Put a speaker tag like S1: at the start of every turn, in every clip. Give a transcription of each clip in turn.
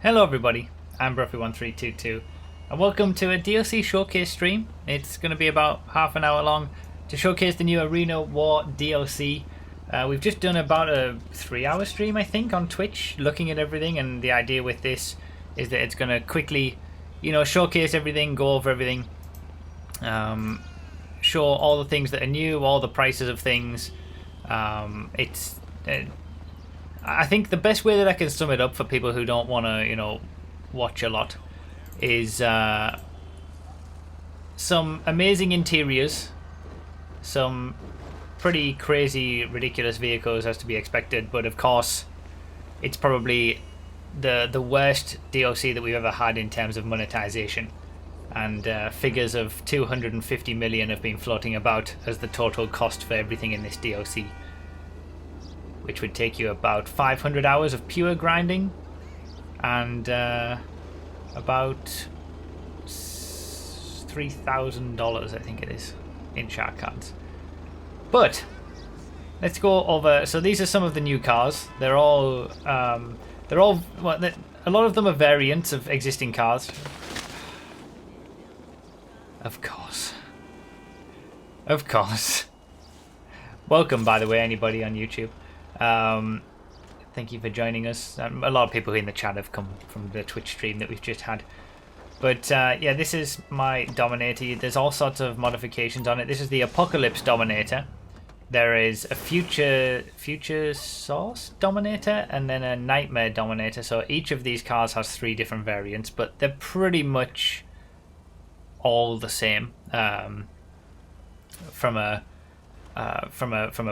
S1: Hello everybody, I'm Bruffy1322 and welcome to a DLC showcase stream. It's going to be about half an hour long to showcase the new Arena War DLC. We've just done about a 3-hour stream I think on Twitch looking at everything, and the idea with this is that it's going to quickly, showcase everything, go over everything, show all the things that are new, all the prices of things. I think the best way that I can sum it up for people who don't want to, watch a lot is some amazing interiors, some pretty crazy, ridiculous vehicles as to be expected, but of course, it's probably the worst DLC that we've ever had in terms of monetization. And figures of 250 million have been floating about as the total cost for everything in this DLC, which would take you about 500 hours of pure grinding and about $3,000 I think it is in shark cards. But let's go over. So these are some of the new cars. They're all a lot of them are variants of existing cars. Of course. Welcome, by the way, anybody on YouTube. Thank you for joining us. A lot of people in the chat have come from the Twitch stream that we've just had. But yeah, this is my Dominator. There's all sorts of modifications on it. This is the Apocalypse Dominator. There is a Future Source Dominator and then a Nightmare Dominator. So each of these cars has 3 different variants, but they're pretty much all the same from a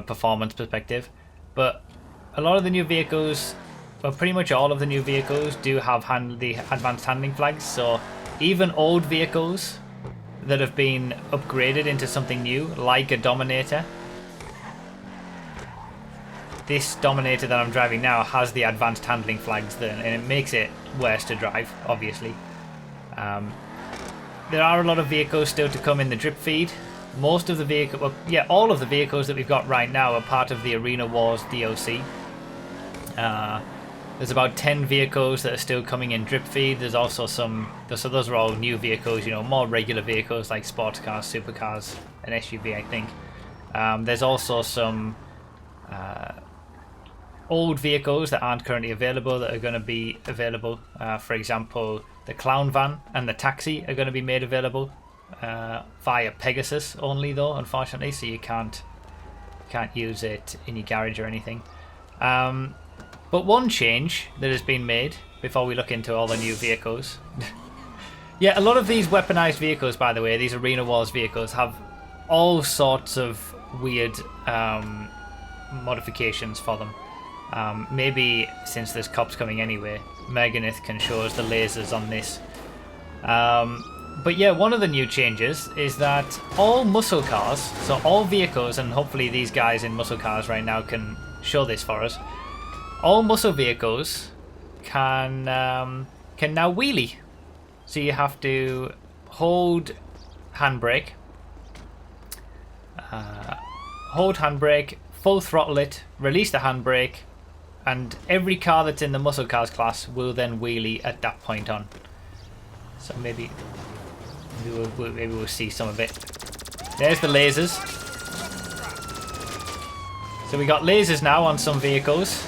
S1: performance perspective. But a lot of the new vehicles, well, pretty much all of the new vehicles do have the advanced handling flags. So even old vehicles that have been upgraded into something new, like a Dominator. This Dominator that I'm driving now has the advanced handling flags then, and it makes it worse to drive, obviously. There are a lot of vehicles still to come in the drip feed. Most of the vehicle, well, yeah, all of the vehicles that we've got right now are part of the Arena Wars DLC. There's about 10 vehicles that are still coming in drip feed. There's also some, so those are all new vehicles, more regular vehicles like sports cars, supercars, and SUV, I think. There's also some old vehicles that aren't currently available that are going to be available. For example, the Clown Van and the Taxi are going to be made available via Pegasus only, though, unfortunately, so you can't use it in your garage or anything. But one change that has been made before we look into all the new vehicles. Yeah, a lot of these weaponized vehicles, by the way, these Arena Wars vehicles, have all sorts of weird modifications for them. Maybe since there's cops coming anyway, Meganith can show us the lasers on this. But yeah, one of the new changes is that all muscle cars, so all vehicles, and hopefully these guys in muscle cars right now can show this for us, all muscle vehicles can now wheelie. So you have to hold handbrake, full throttle it, release the handbrake, and every car that's in the muscle cars class will then wheelie at that point on. So maybe we'll see some of it. There's the lasers. So we got lasers now on some vehicles.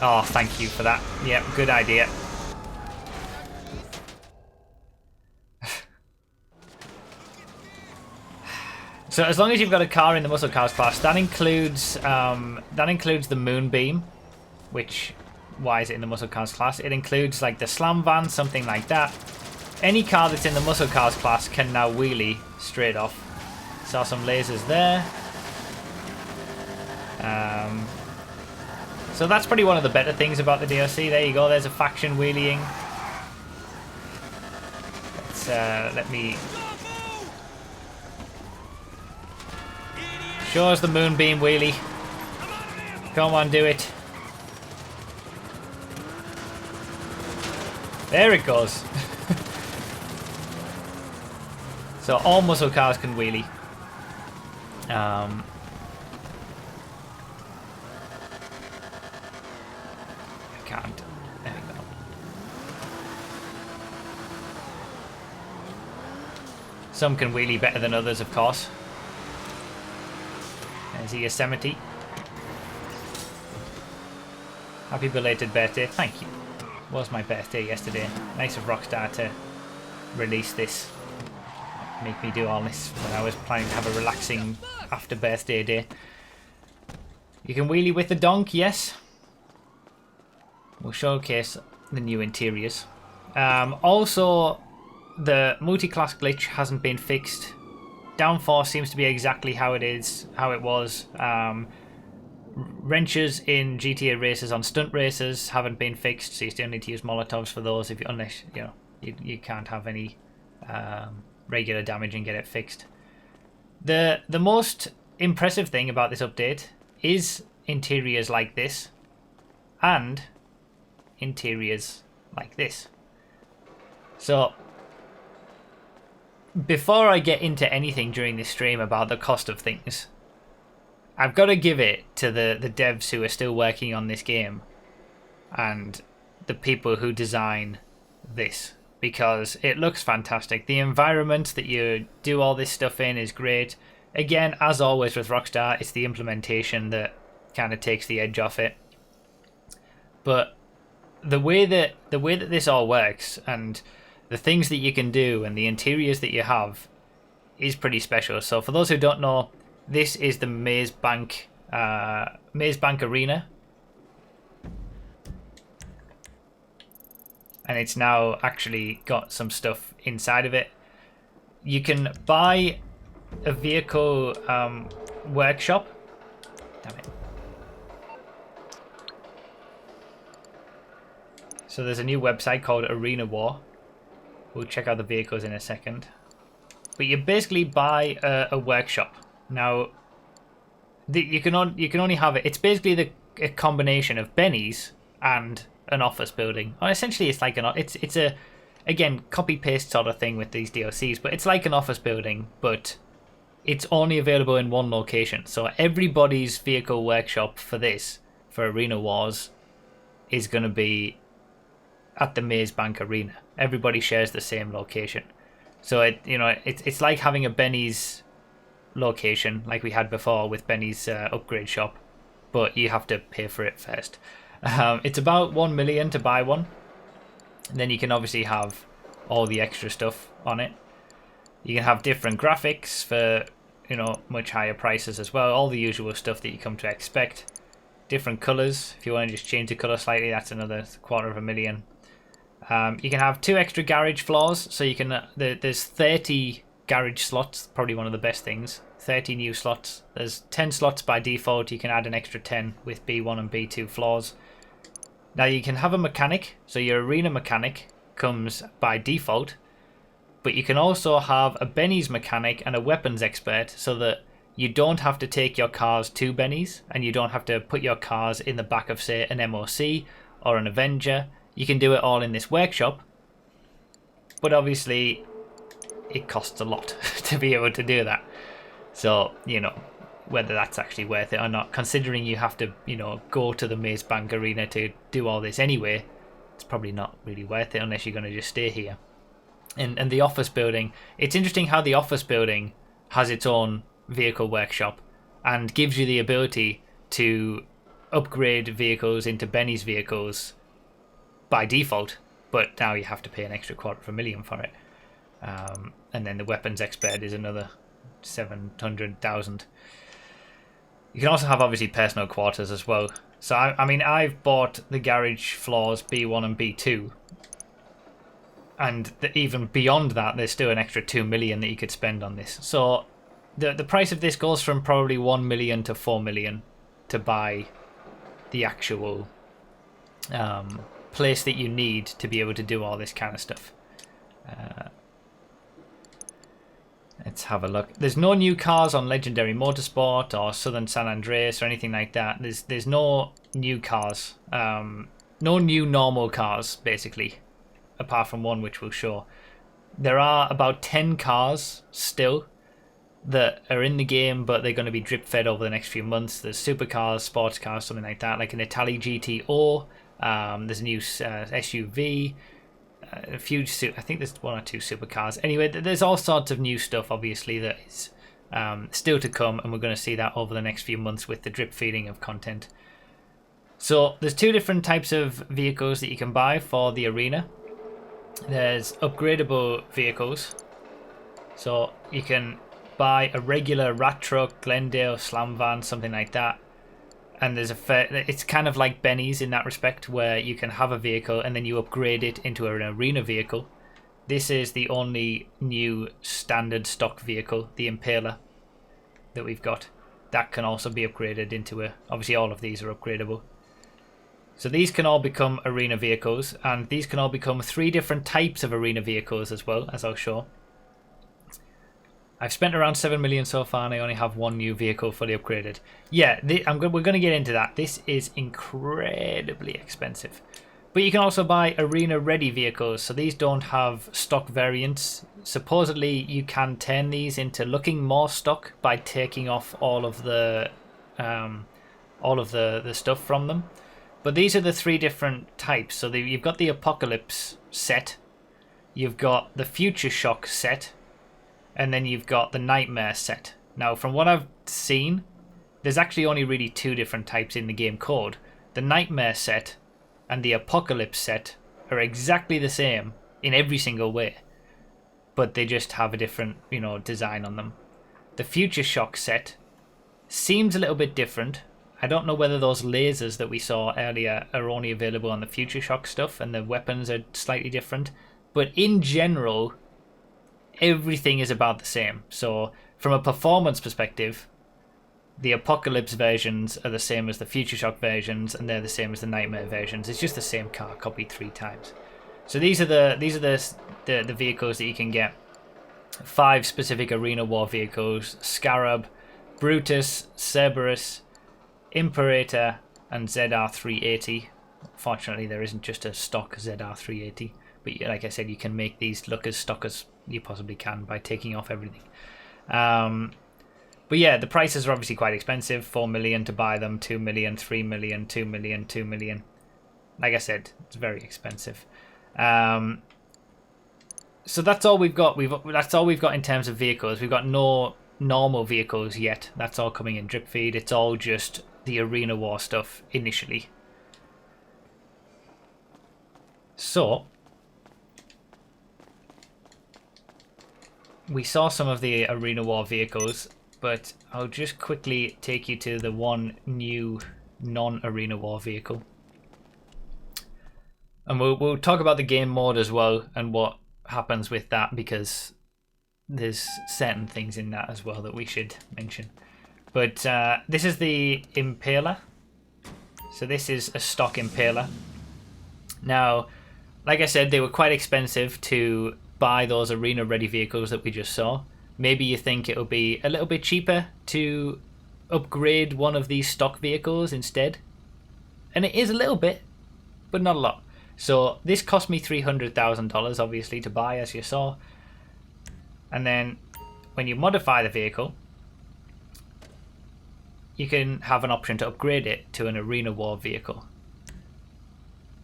S1: Oh, thank you for that. Yep, good idea. So as long as you've got a car in the muscle cars class, that includes the Moonbeam, which, why is it in the muscle cars class? It includes like the Slam Van, something like that. Any car that's in the muscle cars class can now wheelie straight off. Saw some lasers there. So that's probably one of the better things about the DLC. There you go. There's a faction wheeling. Let me show us the Moonbeam wheelie. Come on, do it. There it goes. So all muscle cars can wheelie. can't. Some can wheelie better than others, of course. There's the Yosemite. Happy belated birthday. Thank you. It was my birthday yesterday. Nice of Rockstar to release this. Make me do all this when I was planning to have a relaxing after birthday day. You can wheelie with the donk, yes. We'll showcase the new interiors. Also, the multi-class glitch hasn't been fixed. Downforce seems to be exactly how it was. Wrenches in GTA races on stunt races haven't been fixed, so you still need to use Molotovs for those unless you can't have any regular damage and get it fixed. The most impressive thing about this update is interiors like this and interiors like this. So before I get into anything during this stream about the cost of things, I've got to give it to the devs who are still working on this game and the people who design this, because it looks fantastic. The environment that you do all this stuff in is great. Again, as always with Rockstar, it's the implementation that kind of takes the edge off it. But the way that this all works and the things that you can do and the interiors that you have is pretty special. So for those who don't know, this is the Maze Bank Arena, and it's now actually got some stuff inside of it. You can buy a vehicle workshop. Damn it. So there's a new website called Arena War. We'll check out the vehicles in a second. But you basically buy a workshop. Now, you can only have it. It's basically a combination of Benny's and an office building. Or essentially, it's like it's a again copy paste sort of thing with these DLCs. But it's like an office building, but it's only available in one location. So everybody's vehicle workshop for Arena Wars is going to be at the Maze Bank Arena. Everybody shares the same location. So it's like having a Benny's location like we had before with Benny's upgrade shop, but you have to pay for it first. It's about 1 million to buy one, and then you can obviously have all the extra stuff on it. You can have different graphics for much higher prices as well, all the usual stuff that you come to expect. Different colors, if you want to just change the color slightly, that's another $250,000. You can have 2 extra garage floors, so you can there's 30 garage slots, probably one of the best things. 30 new slots. There's 10 slots by default. You can add an extra 10 with B1 and B2 floors. Now you can have a mechanic, so your arena mechanic comes by default, but you can also have a Benny's mechanic and a weapons expert, so that you don't have to take your cars to Benny's and you don't have to put your cars in the back of, say, an MOC or an Avenger. You can do it all in this workshop, but obviously it costs a lot to be able to do that. So, whether that's actually worth it or not, considering you have to, go to the Maze Bank Arena to do all this anyway, it's probably not really worth it unless you're going to just stay here. And the office building, it's interesting how the office building has its own vehicle workshop and gives you the ability to upgrade vehicles into Benny's vehicles by default, but now you have to pay an extra $250,000 for it. And then the weapons expert is another 700,000. You can also have obviously personal quarters as well. So I've bought the garage floors B1 and B2, and even beyond that, there's still an extra 2 million that you could spend on this. So the price of this goes from probably 1 million to 4 million to buy the actual place that you need to be able to do all this kind of stuff. Let's have a look. There's no new cars on Legendary Motorsport or Southern San Andreas or anything like that. There's no new cars. No new normal cars, basically, apart from one which we'll show. There are about 10 cars still that are in the game, but they're going to be drip fed over the next few months. There's supercars, sports cars, something like that, like an Italy GTO. There's a new SUV. a few. I think there's 1 or 2 supercars. Anyway, there's all sorts of new stuff, obviously, that is still to come, and we're going to see that over the next few months with the drip feeding of content. So there's 2 different types of vehicles that you can buy for the arena. There's upgradable vehicles. So you can buy a regular rat truck, Glendale, slam van, something like that. And there's it's kind of like Benny's in that respect, where you can have a vehicle and then you upgrade it into an arena vehicle. This is the only new standard stock vehicle, the Impaler, that we've got. That can also be upgraded into obviously all of these are upgradable. So these can all become arena vehicles, and these can all become 3 different types of arena vehicles as well, as I'll show. I've spent around 7 million so far, and I only have 1 new vehicle fully upgraded. Yeah, we're going to get into that. This is incredibly expensive. But you can also buy arena-ready vehicles, so these don't have stock variants. Supposedly, you can turn these into looking more stock by taking off all of the stuff from them. But these are the 3 different types. So you've got the Apocalypse set, you've got the Future Shock set, and then you've got the Nightmare set. Now, from what I've seen, there's actually only really 2 different types in the game code. The Nightmare set and the Apocalypse set are exactly the same in every single way, but they just have a different, design on them. The Future Shock set seems a little bit different. I don't know whether those lasers that we saw earlier are only available on the Future Shock stuff and the weapons are slightly different, but in general, everything is about the same. So from a performance perspective, the Apocalypse versions are the same as the Future Shock versions, and they're the same as the Nightmare versions. It's just the same car copied 3 times. So these are the vehicles that you can get. 5 specific Arena War vehicles: Scarab, Brutus, Cerberus, Imperator, and ZR380. Fortunately, there isn't just a stock ZR380, but like I said, you can make these look as stock as you possibly can by taking off everything. But yeah, the prices are obviously quite expensive. 4 million to buy them, 2 million, 3 million, 2 million, 2 million. Like I said, it's very expensive. So that's all we've got. That's all we've got in terms of vehicles. We've got no normal vehicles yet. That's all coming in drip feed. It's all just the Arena War stuff initially. So we saw some of the Arena War vehicles, but I'll just quickly take you to the one new non-Arena War vehicle. And we'll talk about the game mode as well and what happens with that, because there's certain things in that as well that we should mention. But this is the Impaler. So this is a stock Impaler. Now, like I said, they were quite expensive to buy those arena ready vehicles that we just saw. Maybe you think it'll be a little bit cheaper to upgrade one of these stock vehicles instead. And it is a little bit, but not a lot. So this cost me $300,000 obviously to buy, as you saw. And then when you modify the vehicle, you can have an option to upgrade it to an Arena War vehicle.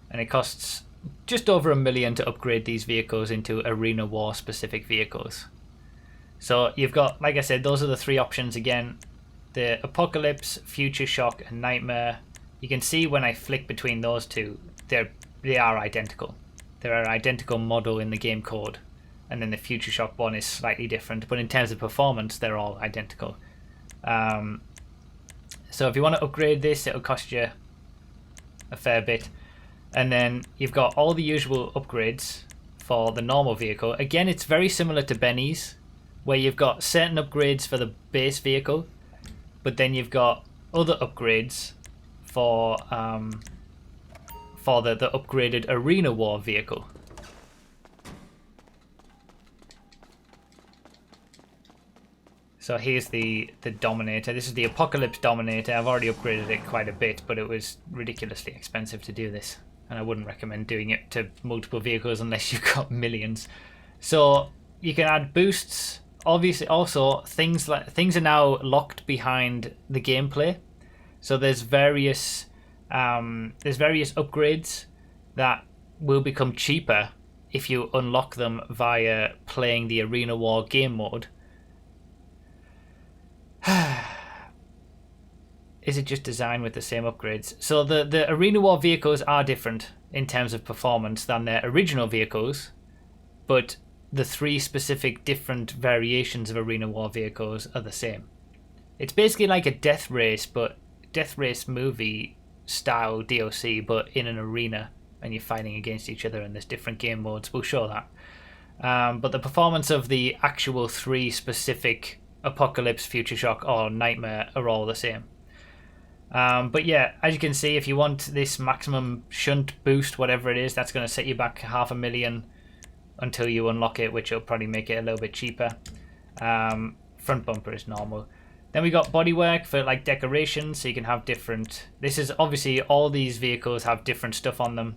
S1: And it costs just over $1 million to upgrade these vehicles into Arena War specific vehicles. So you've got, like I said, those are the 3 options again. The Apocalypse, Future Shock, and Nightmare. You can see when I flick between those 2, they are identical. They're an identical model in the game code. And then the Future Shock one is slightly different, but in terms of performance, they're all identical. So if you want to upgrade this, it'll cost you a fair bit. And then you've got all the usual upgrades for the normal vehicle. Again, it's very similar to Benny's, where you've got certain upgrades for the base vehicle, but then you've got other upgrades for the upgraded Arena War vehicle. So here's the Dominator. This is the Apocalypse Dominator. I've already upgraded it quite a bit, but it was ridiculously expensive to do this. And I wouldn't recommend doing it to multiple vehicles unless you've got millions. So you can add boosts. Obviously, also things are now locked behind the gameplay. So there's various upgrades that will become cheaper if you unlock them via playing the Arena War game mode. Is it just designed with the same upgrades? So the Arena War vehicles are different in terms of performance than their original vehicles, but the 3 specific different variations of Arena War vehicles are the same. It's basically like a Death Race, but Death Race movie style DLC, but in an arena, and you're fighting against each other, and there's different game modes. We'll show that. But the performance of the actual 3 specific Apocalypse, Future Shock, or Nightmare are all the same. But yeah, as you can see, if you want this maximum shunt boost, whatever it is, that's going to set you back $500,000 until you unlock it, which will probably make it a little bit cheaper. Front bumper is normal. Then we got bodywork for like decorations, so you can have different. This is obviously all these vehicles have different stuff on them.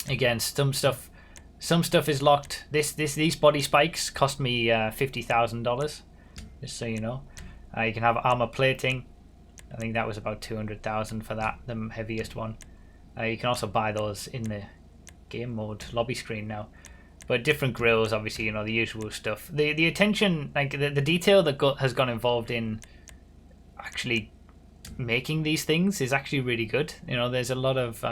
S1: Again, some stuff is locked. These body spikes cost me $50,000, just so you know. You can have armor plating. I think that was about 200,000 for that, the heaviest one. You can also buy those in the game mode lobby screen now. But different grills, obviously, you know, the usual stuff. The attention, like the detail that has gone involved in actually making these things is actually really good. You know, there's a lot of...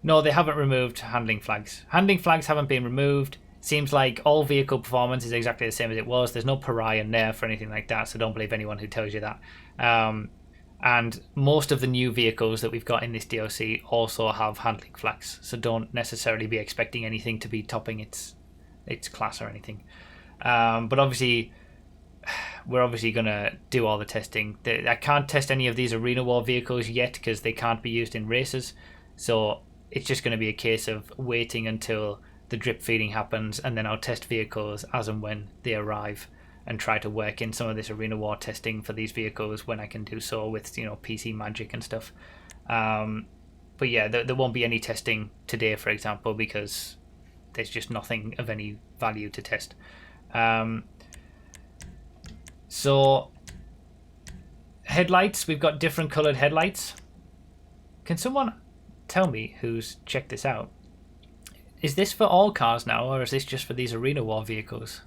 S1: No, they haven't removed handling flags. Handling flags haven't been removed. Seems like all vehicle performance is exactly the same as it was. There's no pariah nerf or anything like that, so don't believe anyone who tells you that. And most of the new vehicles that we've got in this DLC also have handling flags, so don't necessarily be expecting anything to be topping its class or anything. But obviously, we're obviously going to do all the testing. I can't test any of these Arena War vehicles yet because they can't be used in races, so it's just going to be a case of waiting until the drip feeding happens, and then I'll test vehicles as and when they arrive, and try to work in some of this Arena War testing for these vehicles when I can do so with, you know, PC Magic and stuff. But yeah, there won't be any testing today, for example, because there's just nothing of any value to test. So headlights, we've got different colored headlights. Can someone tell me who's checked this out? Is this for all cars now, or is this just for these Arena War vehicles?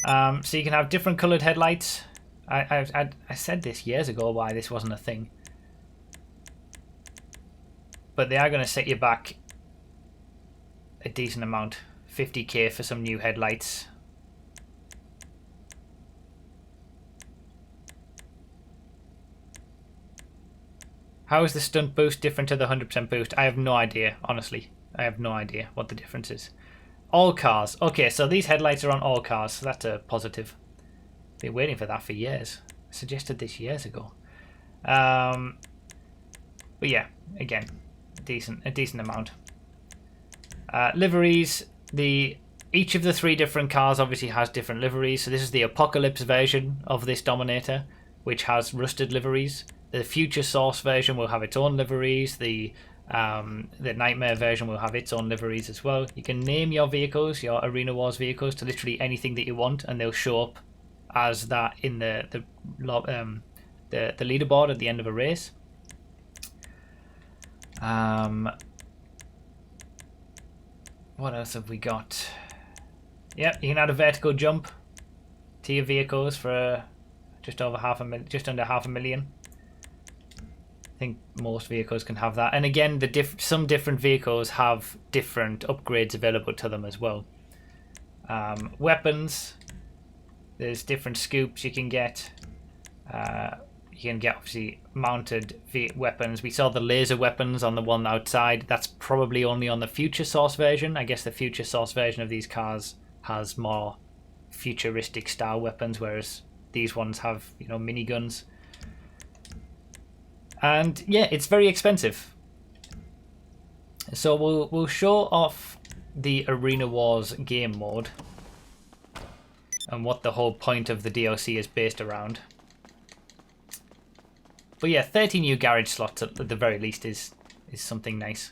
S1: So you can have different colored headlights. I said this years ago why this wasn't a thing, but they are going to set you back a decent amount, 50k for some new headlights. How is the stunt boost different to the 100% boost? I have no idea, honestly. I have no idea what the difference is. All cars. Okay, so these headlights are on all cars, so that's a positive. Been waiting for that for years. I suggested this years ago. But yeah, again, a decent amount. Liveries. Each of the 3 different cars obviously has different liveries. So this is the Apocalypse version of this Dominator, which has rusted liveries. The Future Source version will have its own liveries. The Nightmare version will have its own liveries as well. You can name your vehicles, your Arena Wars vehicles, to literally anything that you want, and they'll show up as that in the leaderboard at the end of a race. What else have we got? Yep, you can add a vertical jump to your vehicles for just under $500,000. I think most vehicles can have that, and again, some different vehicles have different upgrades available to them as well. Weapons, there's different scoops you can get. You can get obviously mounted weapons. We saw the laser weapons on the one outside. That's probably only on the Future Source version. I guess the Future Source version of these cars has more futuristic style weapons, whereas these ones have, you know, miniguns. And yeah, it's very expensive. So we'll show off the Arena Wars game mode and what the whole point of the DLC is based around. But yeah, 30 new garage slots at the very least is something nice.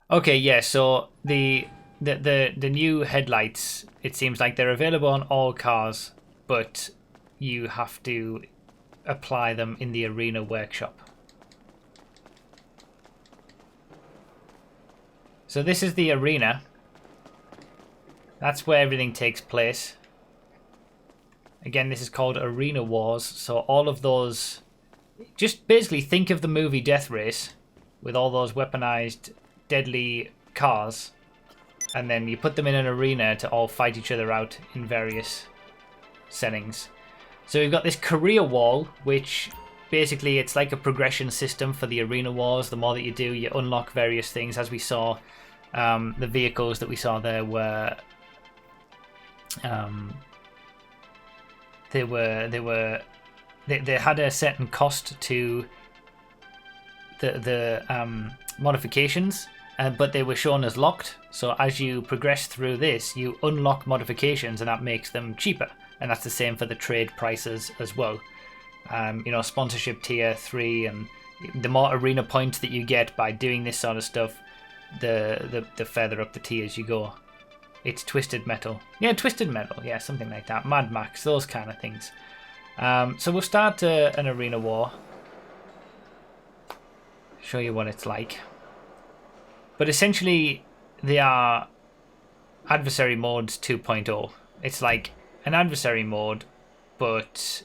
S1: Okay, yeah, so the new headlights, it seems like they're available on all cars, but you have to apply them in the arena workshop. So this is the arena. That's where everything takes place. Again, this is called Arena Wars. So all of those... Just basically think of the movie Death Race with all those weaponized, deadly cars. And then you put them in an arena to all fight each other out in various settings. So we've got this career wall, which basically it's like a progression system for the arena wars. The more that you do, you unlock various things. As we saw, the vehicles that we saw there were... They had a certain cost to the modifications, but they were shown as locked. So as you progress through this, you unlock modifications, and that makes them cheaper. And that's the same for the trade prices as well. You know, sponsorship tier 3, and the more arena points that you get by doing this sort of stuff, the further up the tiers you go. It's Twisted Metal. Yeah, Twisted Metal. Yeah, something like that. Mad Max, those kind of things. So we'll start an arena war. Show you what it's like. But essentially, they are adversary modes 2.0. It's like an adversary mode, but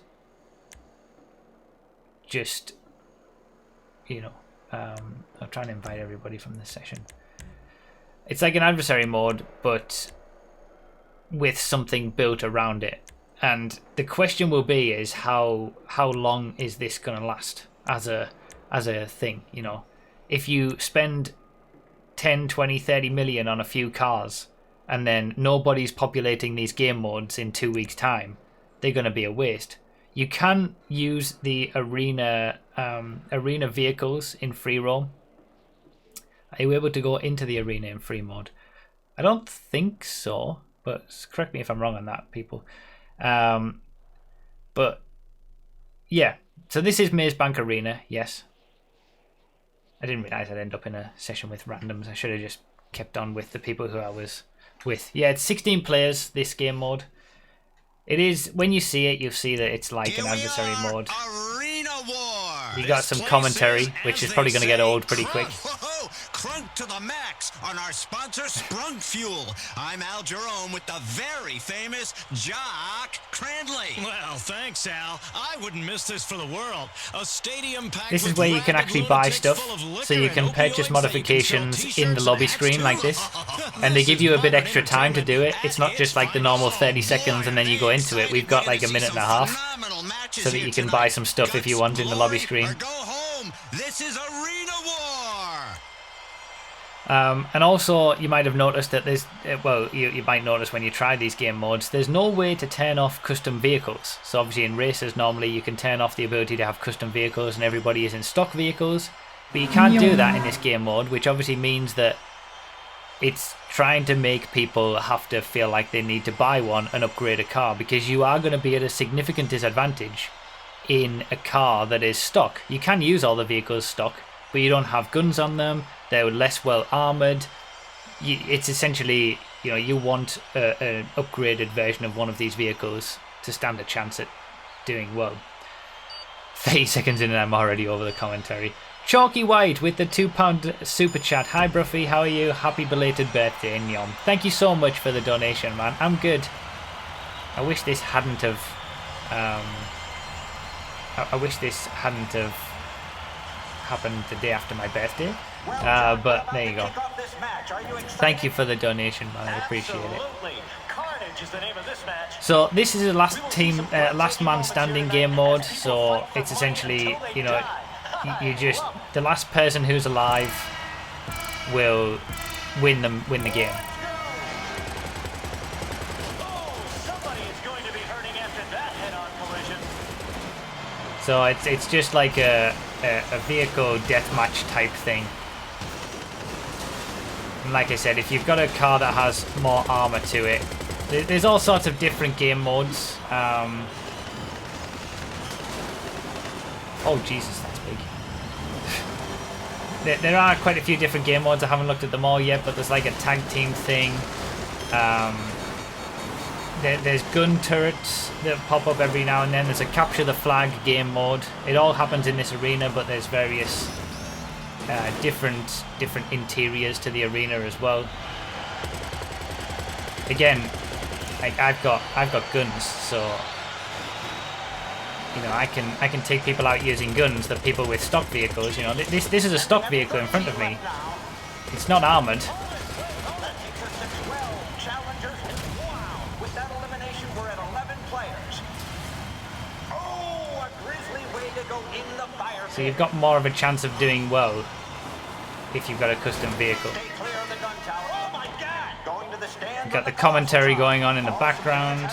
S1: just, you know, I'm trying to invite everybody from this session. It's like an adversary mode, but with something built around it. And the question will be is how long is this going to last as a thing, you know? If you spend 10, 20, 30 million on a few cars and then nobody's populating these game modes in 2 weeks' time, they're going to be a waste. You can use the arena vehicles in free roam. Are you able to go into the arena in free mode? I don't think so, but correct me if I'm wrong on that, people. But yeah, so this is Maze Bank Arena, yes. I didn't realise I'd end up in a session with randoms. I should have just kept on with the people who I was with. Yeah, it's 16 players, this game mode. It is, when you see it, you'll see that it's like an adversary mode.
S2: Arena War.
S1: You got some commentary, which is probably going to get old pretty quick.
S2: Crunk to the max on our sponsor Sprung Fuel. I'm Al Jerome with the very famous Jock Cranley.
S3: Well, thanks, Al. I wouldn't miss this for the world. A stadium packed
S1: This is
S3: with
S1: where you can
S3: rabid
S1: actually buy
S3: lunatics
S1: stuff,
S3: full of liquor
S1: so you
S3: and
S1: can purchase
S3: opioids that you can sell
S1: modifications in the
S3: t-shirts
S1: lobby
S3: and
S1: screen
S3: hats
S1: like
S3: to.
S1: this. And they give you a bit extra time to do it. It's not just like the normal 30 seconds and then you go into it. We've got like a minute and a half, so that you can buy some stuff if you want in the lobby screen.
S2: Or go home. This is Arena War.
S1: And also, you might have noticed that there's, well, you might notice when you try these game modes, there's no way to turn off custom vehicles. So obviously in races, normally you can turn off the ability to have custom vehicles and everybody is in stock vehicles. But you can't do that in this game mode, which obviously means that it's trying to make people have to feel like they need to buy one and upgrade a car, because you are going to be at a significant disadvantage in a car that is stock. You can use all the vehicles stock, but you don't have guns on them. They're less well armored. It's essentially, you know, you want an upgraded version of one of these vehicles to stand a chance at doing well. 30 seconds in and I'm already over the commentary. Chalky White with the £2 super chat. Hi Bruffy, how are you? Happy belated birthday, Nyom. Thank you so much for the donation, man. I'm good. I wish this hadn't have I wish this hadn't have happened the day after my birthday. But there you go. Thank you for the donation, man. I appreciate it. So this is a last man standing game mode. So it's essentially, you know, you just, the last person who's alive will win the game. So it's just like a vehicle deathmatch type thing. And like I said, if you've got a car that has more armor to it, there's all sorts of different game modes. Oh Jesus, that's big. There are quite a few different game modes. I haven't looked at them all yet, but there's like a tag team thing. there's gun turrets that pop up every now and then. There's a capture the flag game mode. It all happens in this arena, but there's various different interiors to the arena as well. Again, like I've got guns, so you know I can take people out using guns that people with stock vehicles. You know, this is a stock vehicle in front of me. It's not armored. So you've got more of a chance of doing well if you've got a custom vehicle. You've got the commentary going on in the background.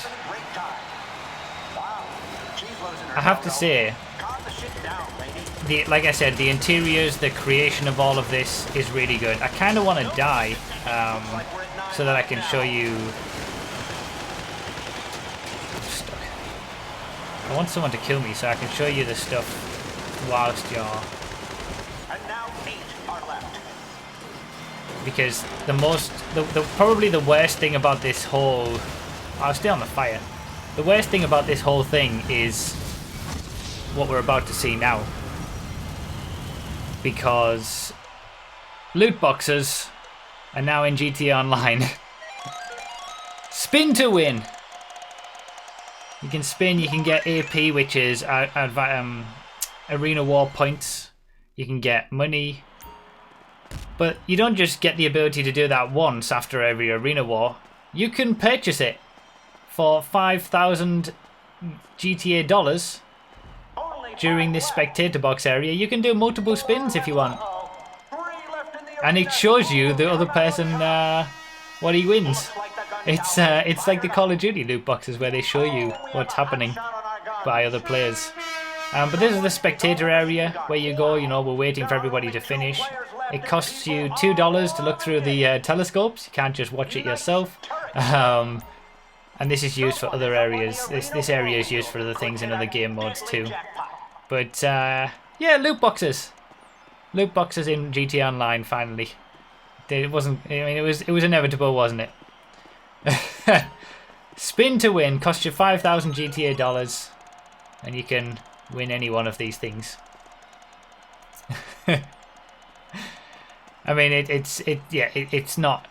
S1: I have to say, like I said, the interiors, the creation of all of this is really good. I kind of want to die so that I can show you. I'm stuck. I want someone to kill me so I can show you the stuff whilst you're. And now 8 are left. Because probably the worst thing about this whole. I'll stay on the fire. The worst thing about this whole thing is what we're about to see now. Because loot boxes are now in GTA Online. Spin to win. You can spin, you can get AP, which is Arena War points. You can get money. But you don't just get the ability to do that once after every Arena War. You can purchase it for 5,000 GTA dollars during this spectator box area. You can do multiple spins if you want. And it shows you the other person what he wins. It's like the Call of Duty loot boxes where they show you what's happening by other players. But this is the spectator area where you go, you know, we're waiting for everybody to finish. It costs you $2 to look through the telescopes. You can't just watch it yourself. And this is used for other areas. This area is used for other things in other game modes too. But yeah, loot boxes. Loot boxes in GTA Online finally. It wasn't. I mean, it was inevitable, wasn't it? Spin to win costs you 5,000 GTA dollars, and you can win any one of these things. I mean, it's not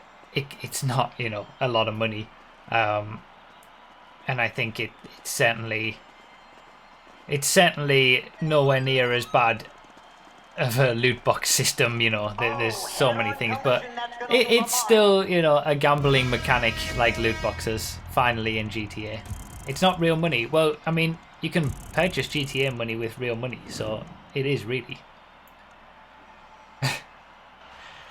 S1: you know a lot of money, and I think it's certainly nowhere near as bad of a loot box system. You know, there's so many things, but it's still, you know, a gambling mechanic like loot boxes finally in GTA. It's not real money. Well, I mean, you can purchase GTA money with real money, so it is really.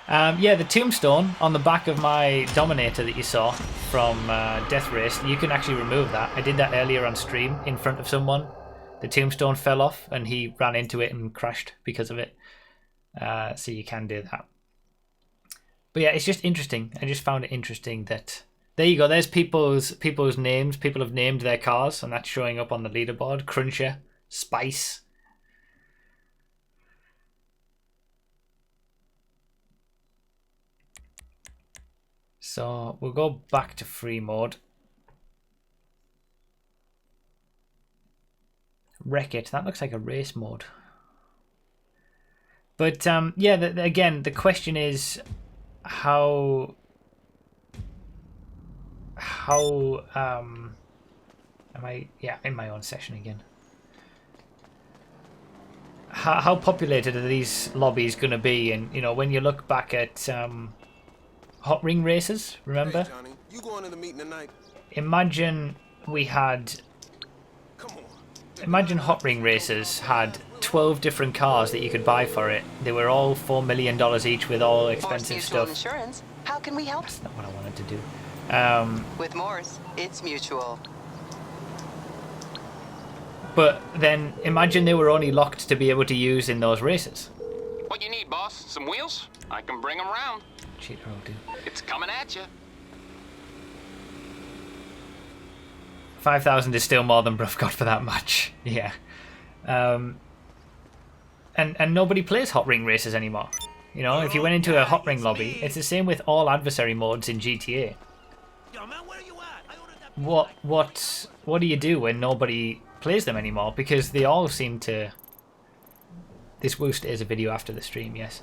S1: Yeah, the tombstone on the back of my Dominator that you saw from Death Race, you can actually remove that. I did that earlier on stream in front of someone. The tombstone fell off and he ran into it and crashed because of it. So you can do that. But yeah, it's just interesting. I just found it interesting that... There you go, there's people's names. People have named their cars and that's showing up on the leaderboard. Cruncher, Spice... So we'll go back to free mode. Wreck It. That looks like a race mode. But yeah, again, the question is how am I? Yeah, in my own session again. How populated are these lobbies going to be? And you know, when you look back at Hot Ring races, remember?
S4: Hey, Johnny, you going to the meeting tonight?
S1: Imagine we had... Imagine Hot Ring races had 12 different cars that you could buy for it. They were all $4 million each with all expensive stuff.
S5: Insurance. How can we help?
S1: That's not what I wanted to do.
S5: With Morse, it's mutual.
S1: But then imagine they were only locked to be able to use in those races.
S6: What you need, boss? Some wheels? I can bring them round.
S1: Cheater will do.
S6: It's coming at you.
S1: 5,000 is still more than Bruff got for that match. Yeah. And nobody plays Hot Ring races anymore. You know, if you went into a Hot Ring lobby, it's the same with all adversary modes in GTA.
S7: Yo, man, where you at? I ordered that
S1: what do you do when nobody plays them anymore? Because they all seem to. This will stay as a video after the stream, yes.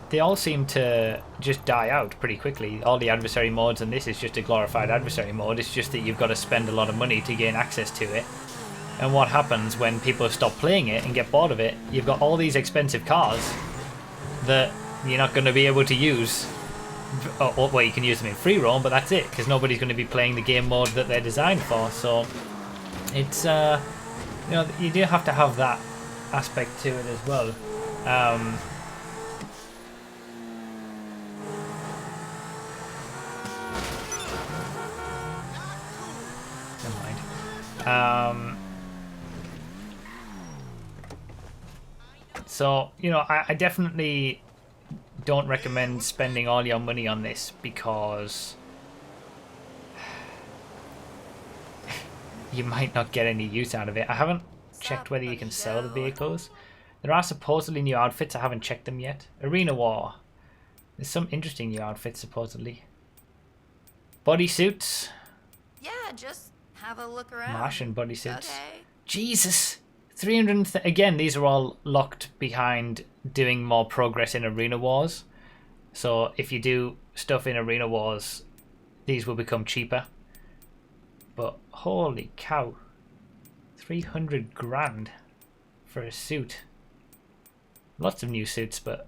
S1: They all seem to just die out pretty quickly. All the adversary modes, and this is just a glorified adversary mode. It's just that you've got to spend a lot of money to gain access to it. And what happens when people stop playing it and get bored of it? You've got all these expensive cars that you're not going to be able to use. Well, you can use them in free roam, but that's it, because nobody's going to be playing the game mode that they're designed for. So it's you know, you do have to have that aspect to it as well. Never mind. So, you know, I definitely don't recommend spending all your money on this, because you might not get any use out of it. I haven't checked whether you can sell the vehicles. There are supposedly new outfits. I haven't checked them yet. Arena War. There's some interesting new outfits supposedly. Bodysuits.
S7: Yeah, just have a look around.
S1: Martian bodysuits.
S7: Okay.
S1: Jesus. 300 again, these are all locked behind doing more progress in Arena Wars. So if you do stuff in Arena Wars, these will become cheaper. But holy cow, 300 grand for a suit. Lots of new suits, but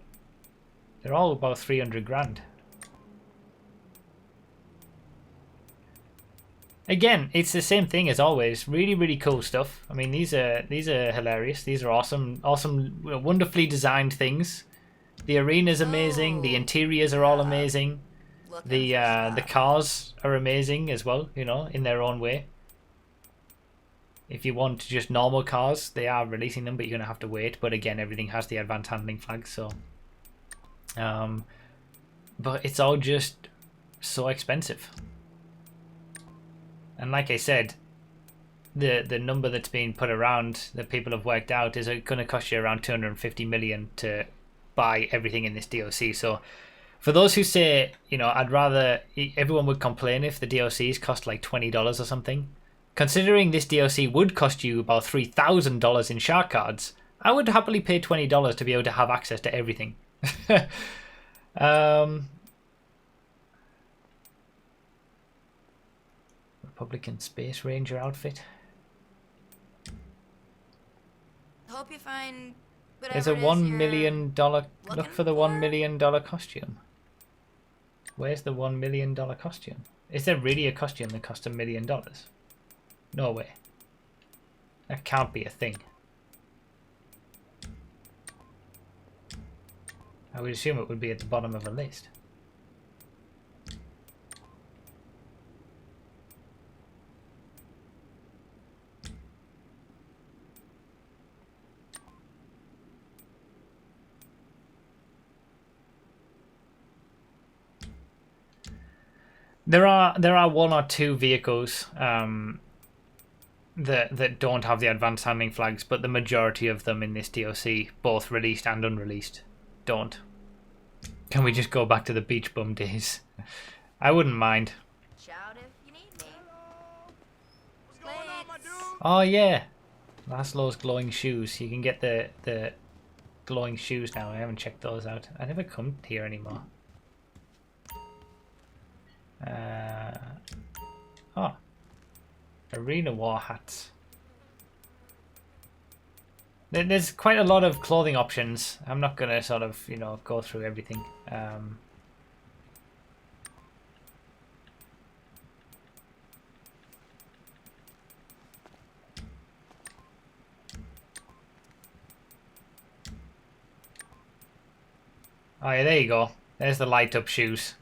S1: they're all about 300 grand. Again, it's the same thing as always. Really, really cool stuff. I mean, these are hilarious. These are awesome, wonderfully designed things. The arena's amazing. The interiors are all amazing. The cars are amazing as well, you know, in their own way. If you want just normal cars, they are releasing them, but you're gonna have to wait. But again, everything has the advanced handling flag, so. But it's all just so expensive. And like I said, the number that's being put around that people have worked out is going to cost you around 250 million to buy everything in this DLC. So for those who say, you know, I'd rather, everyone would complain if the DLCs cost like $20 or something. Considering this DLC would cost you about $3,000 in shark cards, I would happily pay $20 to be able to have access to everything. Republican Space Ranger outfit.
S7: Hope you find
S1: There's a $1 million. Look for the $1 million costume. Where's the $1 million costume? Is there really a costume that costs $1 million? No way. That can't be a thing. I would assume it would be at the bottom of a list. There are one or two vehicles that don't have the advanced handling flags, but the majority of them in this DLC, both released and unreleased, don't. Can we just go back to the beach bum days? I wouldn't mind.
S7: Shout if you need me.
S4: What's going on, my dude?
S1: Oh yeah, Laszlo's glowing shoes. You can get the glowing shoes now. I haven't checked those out. I never come here anymore. Arena War hats. There's quite a lot of clothing options. I'm not gonna sort of, you know, go through everything. Oh yeah, there you go. There's the light up shoes.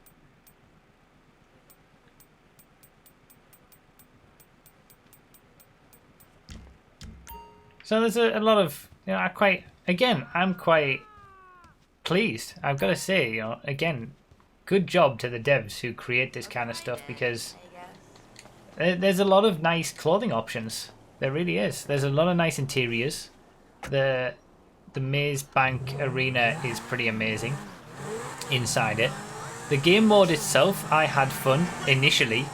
S1: So there's a lot of, you know, I'm quite pleased. I've got to say, you know, again, good job to the devs who create this kind of stuff, because there's a lot of nice clothing options. There really is. There's a lot of nice interiors. The Maze Bank Arena is pretty amazing inside it. The game mode itself, I had fun initially.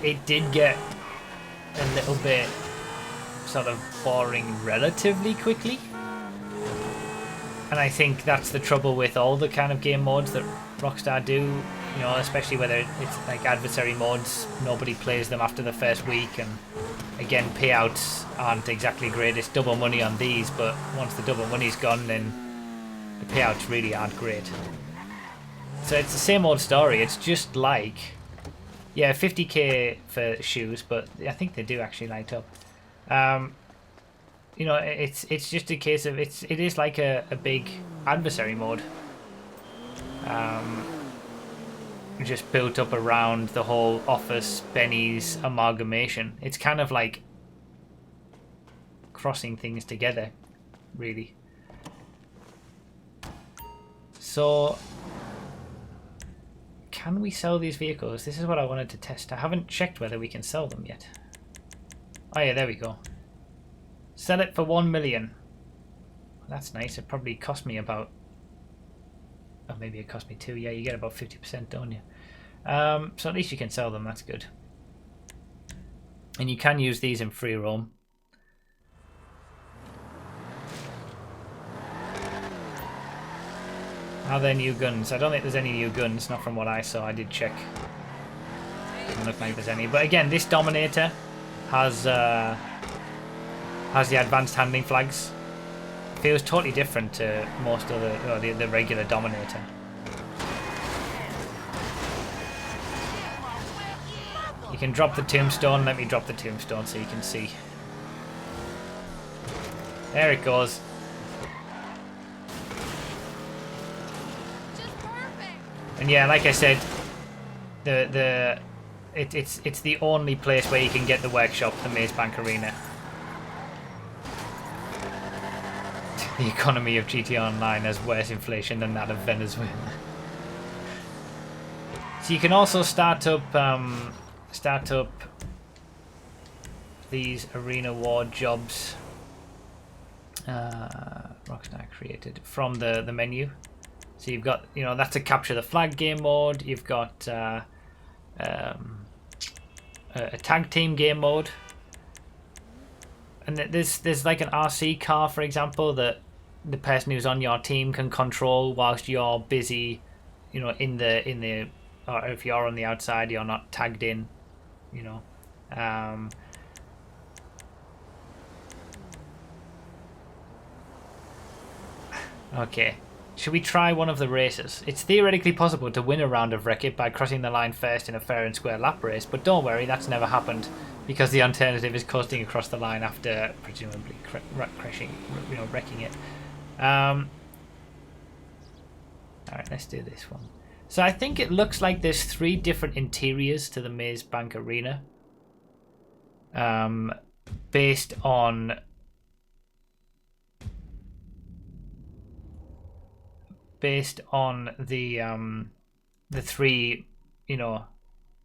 S1: It did get a little bit sort of boring relatively quickly. And I think that's the trouble with all the kind of game modes that Rockstar do, you know, especially whether it's like adversary modes, nobody plays them after the first week, and again, payouts aren't exactly great. It's double money on these, but once the double money's gone, then the payouts really aren't great. So it's the same old story. It's just like, yeah, 50k for shoes, but I think they do actually light up. You know, it's just a case of it is like a big adversary mode. Just built up around the whole Office Benny's amalgamation. It's kind of like crossing things together, really. So, can we sell these vehicles? This is what I wanted to test. I haven't checked whether we can sell them yet. Oh yeah, there we go. Sell it for 1 million. That's nice. It probably cost me about... Oh, maybe it cost me 2. Yeah, you get about 50%, don't you? So at least you can sell them. That's good. And you can use these in free roam. Are there new guns? I don't think there's any new guns. Not from what I saw. I did check. Doesn't look like there's any. But again, this Dominator has the advanced handling flags. Feels totally different to most of the regular Dominator. You can drop the tombstone. Let me drop the tombstone so you can see. There it goes. And yeah, like I said, it's the only place where you can get the workshop, the Maze Bank Arena. The economy of GTA Online has worse inflation than that of Venezuela. So you can also start up these arena war jobs. Rockstar created from the menu. So you've got, you know, that's a capture the flag game mode. You've got a tag team game mode. And there's like an RC car, for example, that the person who's on your team can control whilst you're busy, you know, in the or if you're on the outside, you're not tagged in, you know. Okay, should we try one of the races? It's theoretically possible to win a round of Wreck-It by crossing the line first in a fair and square lap race, but don't worry, that's never happened, because the alternative is coasting across the line after presumably crashing, you know, wrecking it. Alright, let's do this one. So I think it looks like there's 3 different interiors to the Maze Bank Arena. Based on the 3, you know,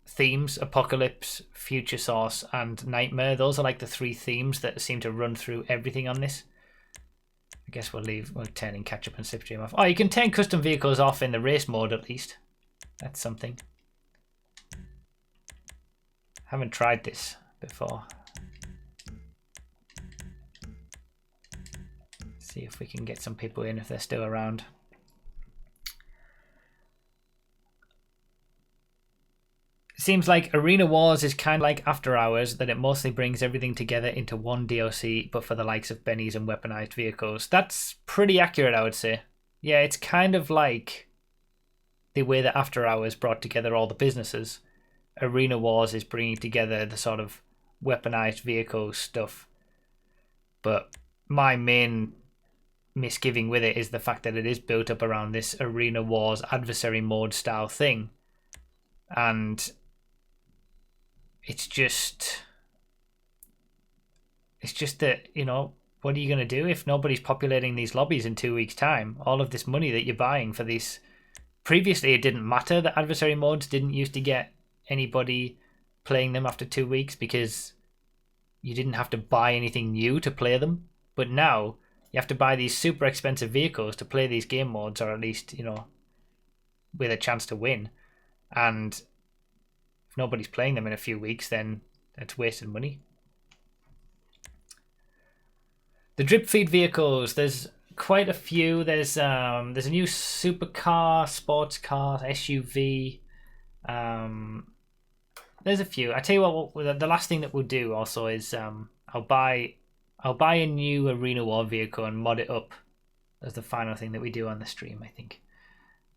S1: themes: Apocalypse, Future Source, and Nightmare. Those are like the 3 themes that seem to run through everything on this. I guess we'll turn Ketchup and Slipstream off. Oh, you can turn custom vehicles off in the race mode at least. That's something. Haven't tried this before. See if we can get some people in if they're still around. Seems like Arena Wars is kind of like After Hours, that it mostly brings everything together into one DLC, but for the likes of Benny's and weaponized vehicles. That's pretty accurate, I would say. Yeah, it's kind of like the way that After Hours brought together all the businesses. Arena Wars is bringing together the sort of weaponized vehicle stuff. But my main misgiving with it is the fact that it is built up around this Arena Wars adversary mode style thing. And it's just that, you know, what are you going to do if nobody's populating these lobbies in 2 weeks' time? All of this money that you're buying for these... Previously, it didn't matter that adversary modes didn't used to get anybody playing them after 2 weeks because you didn't have to buy anything new to play them. But now, you have to buy these super expensive vehicles to play these game modes, or at least, you know, with a chance to win. And nobody's playing them in a few weeks, then it's wasted money. The drip feed vehicles, there's quite a few. There's a new supercar, sports car, SUV. There's a few. I tell you what, the last thing that we'll do also is I'll buy a new Arena War vehicle and mod it up as the final thing that we do on the stream, I think.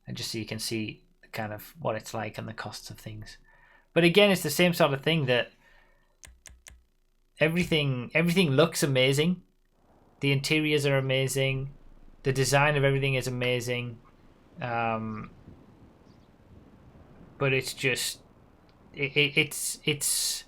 S1: And just so you can see kind of what it's like and the costs of things. But again, it's the same sort of thing that everything looks amazing. The interiors are amazing. The design of everything is amazing. But it's just it's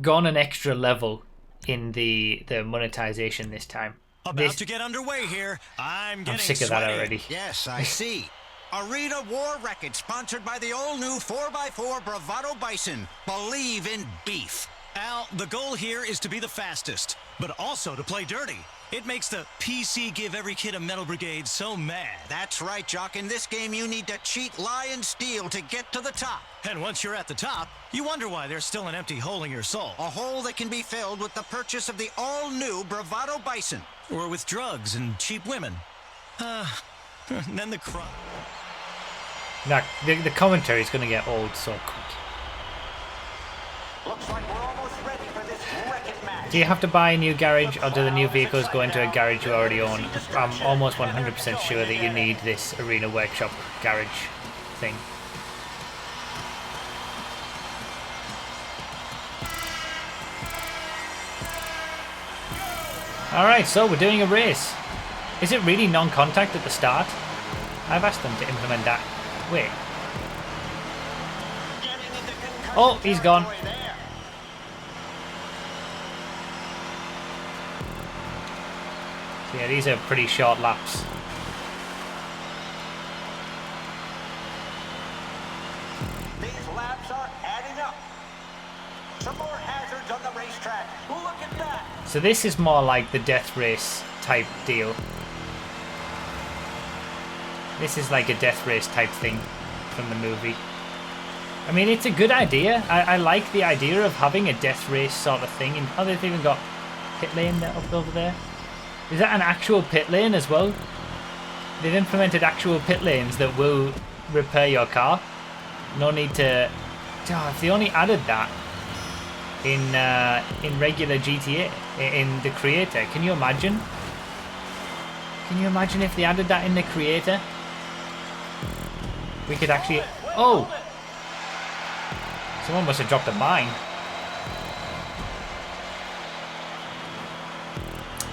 S1: gone an extra level in the monetization this time.
S3: About to get underway here. I'm
S1: sick of that already.
S2: Yes, I see. Arena War Wreckage, sponsored by the all-new 4x4 Bravado Bison. Believe in beef.
S3: Al, the goal here is to be the fastest, but also to play dirty. It makes the PC Give Every Kid a Metal Brigade so mad.
S2: That's right, Jock. In this game, you need to cheat, lie, and steal to get to the top.
S3: And once you're at the top, you wonder why there's still an empty hole in your soul.
S2: A hole that can be filled with the purchase of the all-new Bravado Bison.
S3: Or with drugs and cheap women. And then the crime.
S1: Now, the commentary is going to get old so quick.
S2: Looks like we're almost ready for this wreckage match.
S1: Do you have to buy a new garage, or do the new vehicles go into a garage you already own? I'm almost 100% sure that you need this Arena Workshop garage thing. Alright, so we're doing a race. Is it really non-contact at the start? I've asked them to implement that. Wait. Oh, he's gone. Yeah, these are pretty short laps.
S2: These laps are adding up. Some more hazards on the racetrack. Look at that.
S1: So this is more like the death race type deal. This is like a death race type thing from the movie. I mean, it's a good idea. I like the idea of having a death race sort of thing. And oh, they've even got pit lane up over there. Is that an actual pit lane as well? They've implemented actual pit lanes that will repair your car. No need to... Oh, if they only added that in regular GTA, in the creator, can you imagine? Can you imagine if they added that in the creator? We could actually... Oh! Someone must have dropped a mine.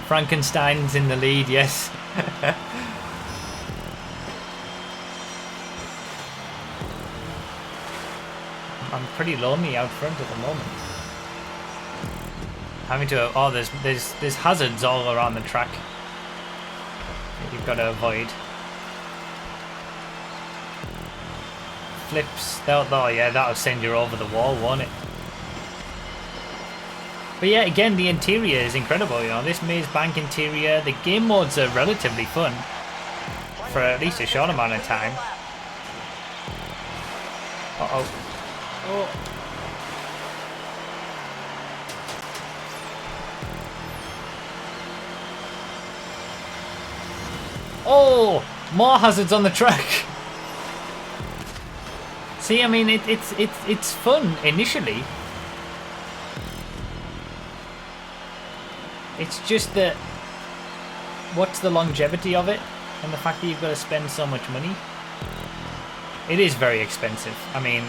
S1: Frankenstein's in the lead, yes. I'm pretty lonely out front at the moment. Having to... Oh, there's hazards all around the track that you've got to avoid. Flips. Oh yeah, that'll send you over the wall, won't it? But yeah, again, the interior is incredible. You know, this Maze Bank interior. The game modes are relatively fun for at least a short amount of time. Uh-oh. Oh. Oh! More hazards on the track! See, I mean, it's fun initially. It's just that, what's the longevity of it, and the fact that you've got to spend so much money? It is very expensive. I mean,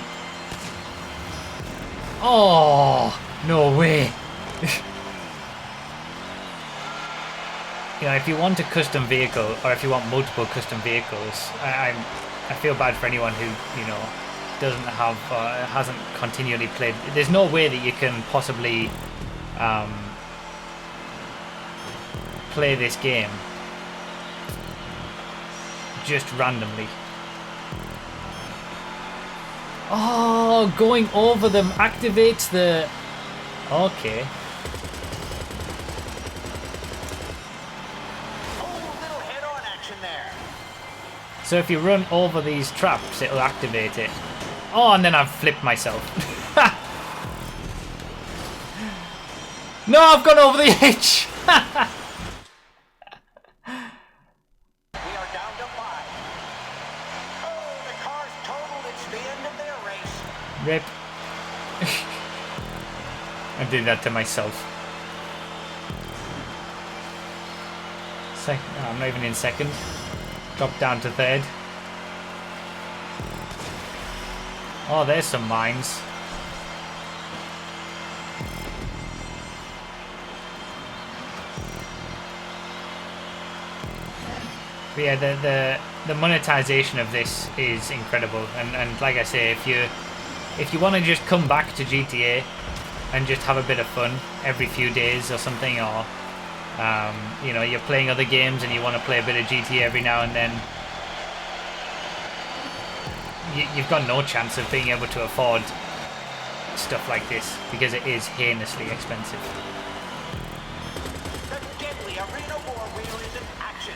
S1: oh no way! You know, if you want a custom vehicle, or if you want multiple custom vehicles, I feel bad for anyone who, you know, doesn't have hasn't continually played. There's no way that you can possibly play this game just randomly. Oh, going over them activates the... Okay. So if you run over these traps, it'll activate it. Oh, and then I've flipped myself. No, I've gone over the edge.
S8: We are down to 5. Oh, the car's totaled. It's the end of their race.
S1: Rip. I did that to myself. Oh, I'm not even in second. Dropped down to third. Oh, there's some mines. But yeah, the monetization of this is incredible, and like I say, if you want to just come back to GTA and just have a bit of fun every few days or something, or you know, you're playing other games and you want to play a bit of GTA every now and then, you've got no chance of being able to afford stuff like this because it is heinously expensive.
S8: The deadly arena war wheel is in action.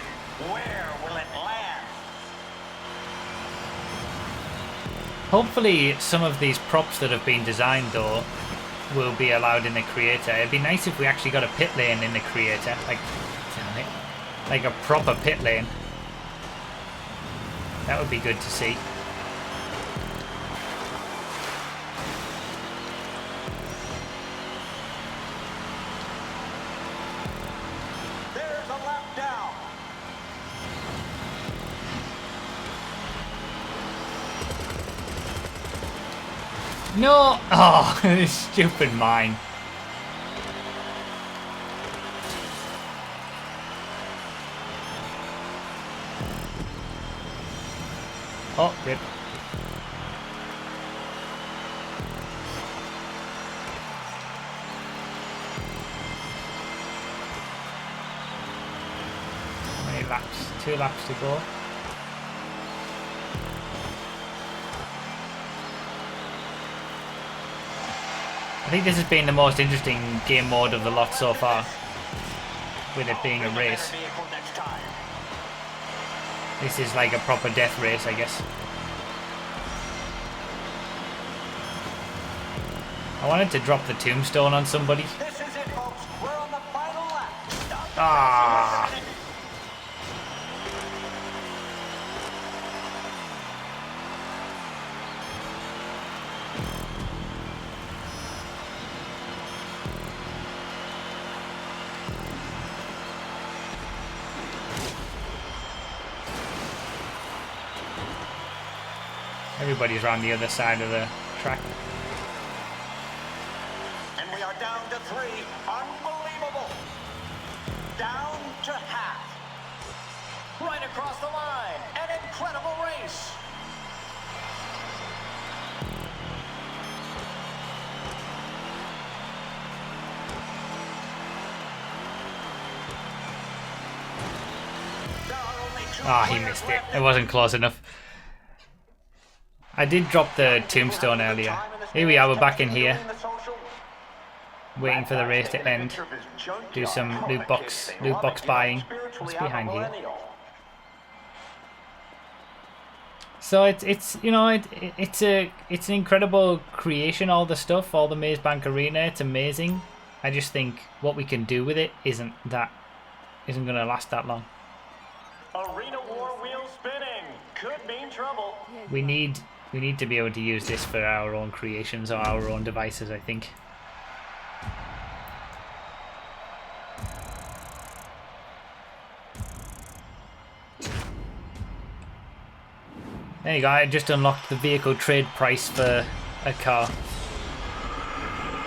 S8: Where will it land?
S1: Hopefully some of these props that have been designed though will be allowed in the creator. It'd be nice if we actually got a pit lane in the creator, like a proper pit lane. That would be good to see.
S8: There's a lap down.
S1: No! Oh, this stupid mine. Oh, rip. How many laps? 2 laps to go. I think this has been the most interesting game mode of the lot so far, with it being a race. This is like a proper death race, I guess. I wanted to drop the tombstone on somebody.
S8: This is it, folks. We're on the final lap.
S1: Ah! Everybody's around the other side of the track.
S8: And we are down to 3. Unbelievable. Down to half. Right across the line. An incredible race. There are only 2
S1: Ah, he
S8: players
S1: missed it.
S8: left
S1: It wasn't close enough. I did drop the tombstone earlier. Here we are, we're back in here, waiting for the race to end. Do some loot box buying. What's behind here? So it's you know it's an incredible creation. All the stuff, all the Maze Bank Arena, it's amazing. I just think what we can do with it isn't going to last that long.
S8: Arena war wheel spinning could mean trouble.
S1: We need to be able to use this for our own creations or our own devices, I think. There you go, I just unlocked the vehicle trade price for a car.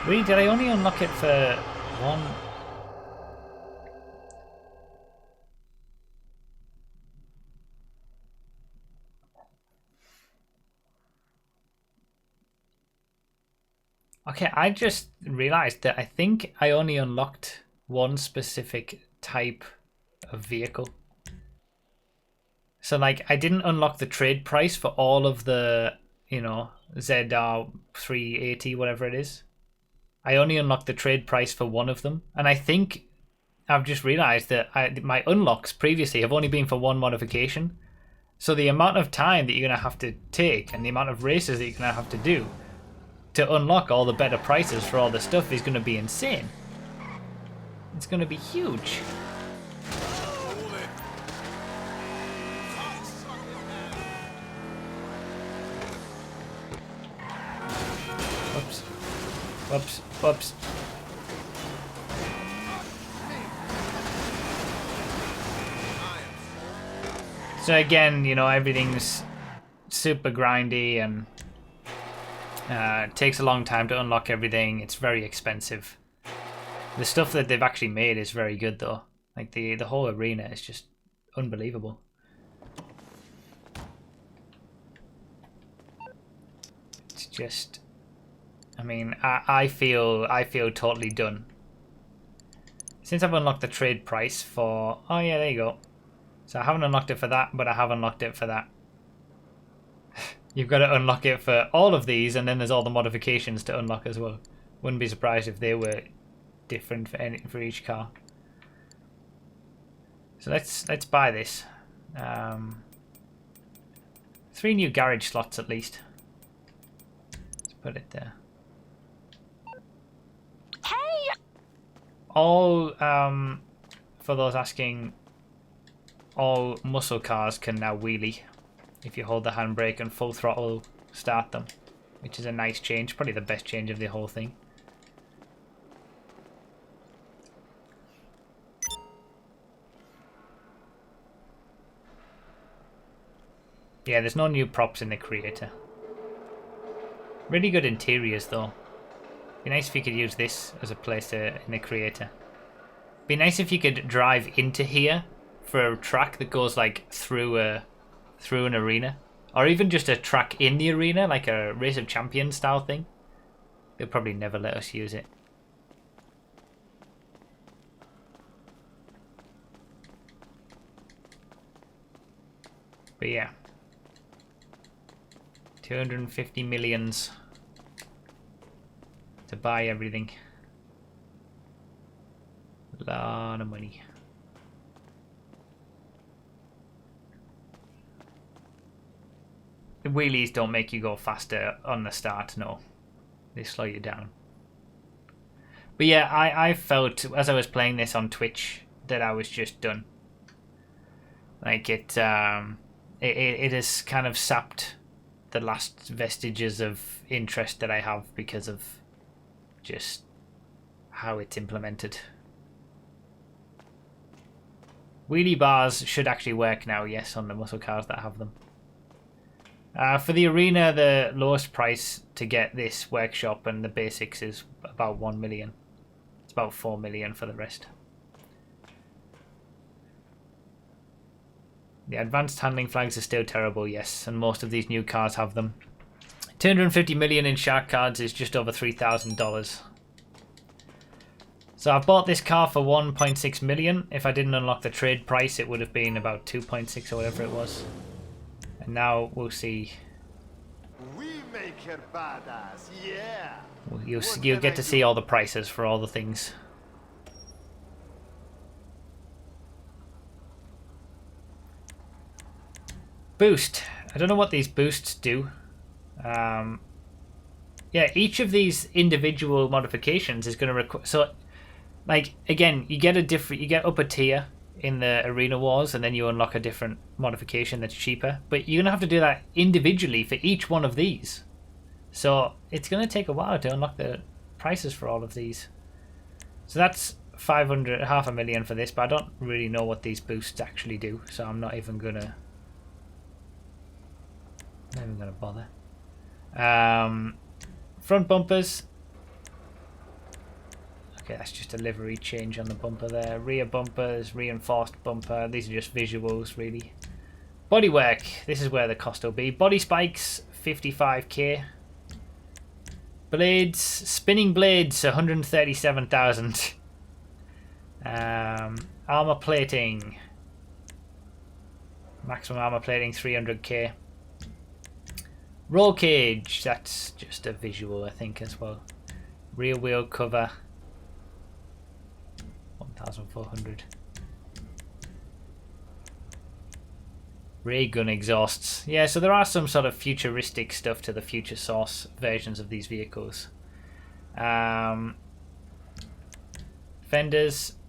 S1: Really, did I only unlock it for one? Okay, I just realized that I think I only unlocked one specific type of vehicle. So like I didn't unlock the trade price for all of the, you know, ZR380, whatever it is. I only unlocked the trade price for one of them. And I think I've just realized that my unlocks previously have only been for one modification. So the amount of time that you're going to have to take and the amount of races that you're going to have to do to unlock all the better prices for all the stuff is going to be insane. It's going to be huge. Whoops. Whoops. Whoops. So again, you know, everything's super grindy and takes a long time to unlock everything. It's very expensive. The stuff that they've actually made is very good though. Like the whole arena is just unbelievable. It's just, I mean, I feel totally done. Since I've unlocked the trade price for, oh yeah, there you go. So I haven't unlocked it for that, but I have unlocked it for that. You've got to unlock it for all of these, and then there's all the modifications to unlock as well. Wouldn't be surprised if they were different for each car. So let's buy this. 3 new garage slots at least. Let's put it there.
S4: Hey!
S1: All for those asking, all muscle cars can now wheelie if you hold the handbrake and full throttle start them, which is a nice change, probably the best change of the whole thing. Yeah, there's no new props in the creator. Really good interiors though. Be nice if you could use this as a place in the creator. Be nice if you could drive into here for a track that goes like through an arena, or even just a track in the arena, like a Race of Champions style thing. They'll probably never let us use it. But yeah, 250 millions to buy everything. A lot of money. The wheelies don't make you go faster on the start, no. They slow you down. But yeah, I felt, as I was playing this on Twitch, that I was just done. Like it has kind of sapped the last vestiges of interest that I have because of just how it's implemented. Wheelie bars should actually work now, yes, on the muscle cars that have them. For the arena, the lowest price to get this workshop and the basics is about 1 million. It's about 4 million for the rest. The advanced handling flags are still terrible, yes, and most of these new cars have them. 250 million in shark cards is just over $3,000. So I bought this car for 1.6 million. If I didn't unlock the trade price, it would have been about 2.6 or whatever it was. And now we'll see.
S9: We make her badass, yeah.
S1: You'll get to see all the prices for all the things. Boost. I don't know what these boosts do. Yeah, each of these individual modifications is going to require. So, like again, you get up a tier in the Arena Wars, and then you unlock a different modification that's cheaper. But you're gonna have to do that individually for each one of these. So it's gonna take a while to unlock the prices for all of these. So that's 500, half a million for this, but I don't really know what these boosts actually do, so I'm not even gonna bother. Front bumpers. Okay, that's just a livery change on the bumper there. Rear bumpers, reinforced bumper. These are just visuals, really. Bodywork. This is where the cost will be. Body spikes, 55k. Blades, spinning blades, 137,000. Armor plating. Maximum armor plating, 300k. Roll cage. That's just a visual, I think, as well. Rear wheel cover. 1,400. Ray gun exhausts. Yeah, so there are some sort of futuristic stuff to the future source versions of these vehicles. Fenders,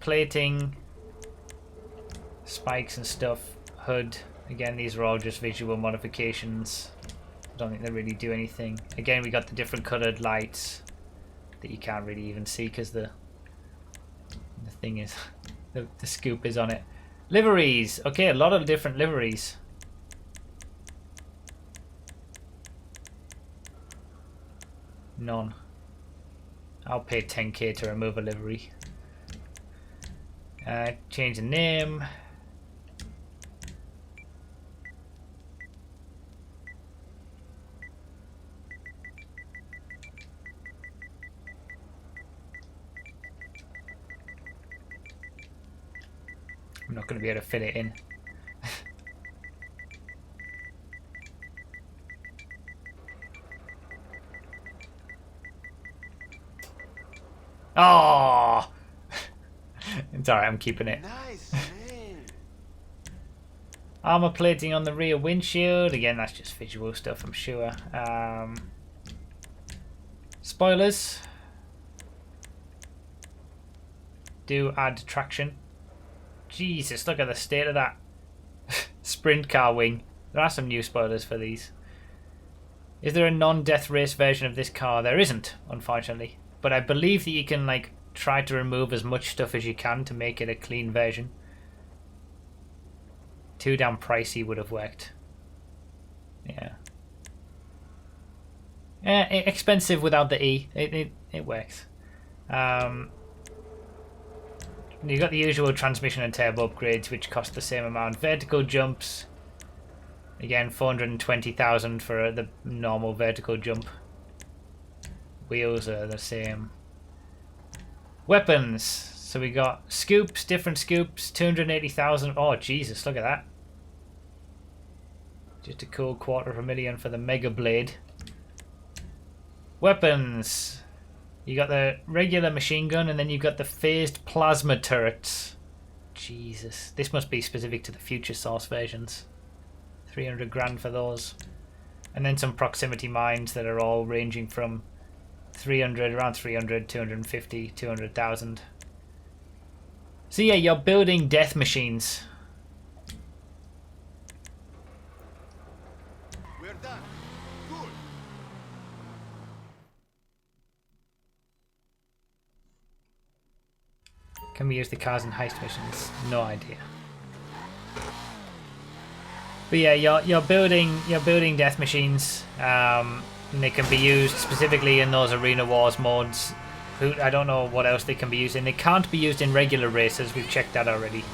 S1: plating, spikes and stuff, hood. Again, these are all just visual modifications. I don't think they really do anything. Again, we got the different coloured lights that you can't really even see because the thing is, the scoop is on it. Liveries. Okay, a lot of different liveries. None. I'll pay 10k to remove a livery. Change the name. I'm not going to be able to fit it in. Oh! It's alright, I'm keeping it.
S9: Nice, man.
S1: Armor plating on the rear windshield. Again, that's just visual stuff, I'm sure. Spoilers. Do add traction. Jesus, look at the state of that sprint car wing. There are some new spoilers for these. Is there a non-death race version of this car? There isn't, unfortunately. But I believe that you can like try to remove as much stuff as you can to make it a clean version. Too damn pricey would have worked. Yeah. Expensive without the E. It works. You've got the usual transmission and turbo upgrades, which cost the same amount. Vertical jumps. Again, 420,000 for the normal vertical jump. Wheels are the same. Weapons. So we got scoops, different scoops, 280,000. Oh, Jesus, look at that. Just a cool $250,000 for the Mega Blade. Weapons. You got the regular machine gun, and then you've got the phased plasma turrets. Jesus. This must be specific to the future source versions. 300 grand for those. And then some proximity mines that are all ranging from 300, around 300, 250, 200,000. So yeah, you're building death machines.
S9: We're done. Good.
S1: Can we use the cars in heist missions? No idea. But yeah, you're building death machines. And they can be used specifically in those arena wars modes. I don't know what else they can be used in. They can't be used in regular races. We've checked that already.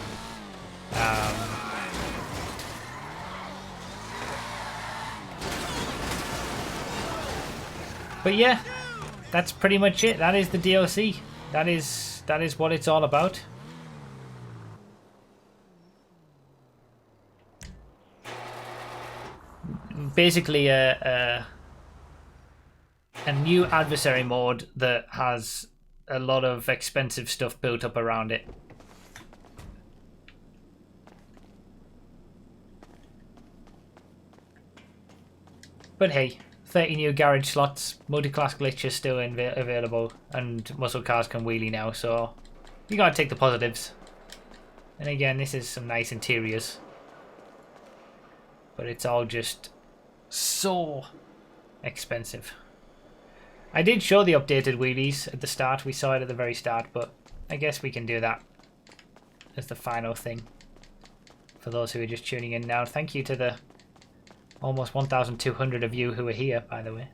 S1: But yeah, that's pretty much it. That is the DLC. That is what it's all about. Basically a new adversary mode that has a lot of expensive stuff built up around it. But hey, 30 new garage slots, multi-class glitches still available, and muscle cars can wheelie now, so you gotta take the positives. And again, this is some nice interiors. But it's all just so expensive. I did show the updated wheelies at the start. We saw it at the very start, but I guess we can do that as the final thing. For those who are just tuning in now, thank you to the almost 1,200 of you who are here, by the way.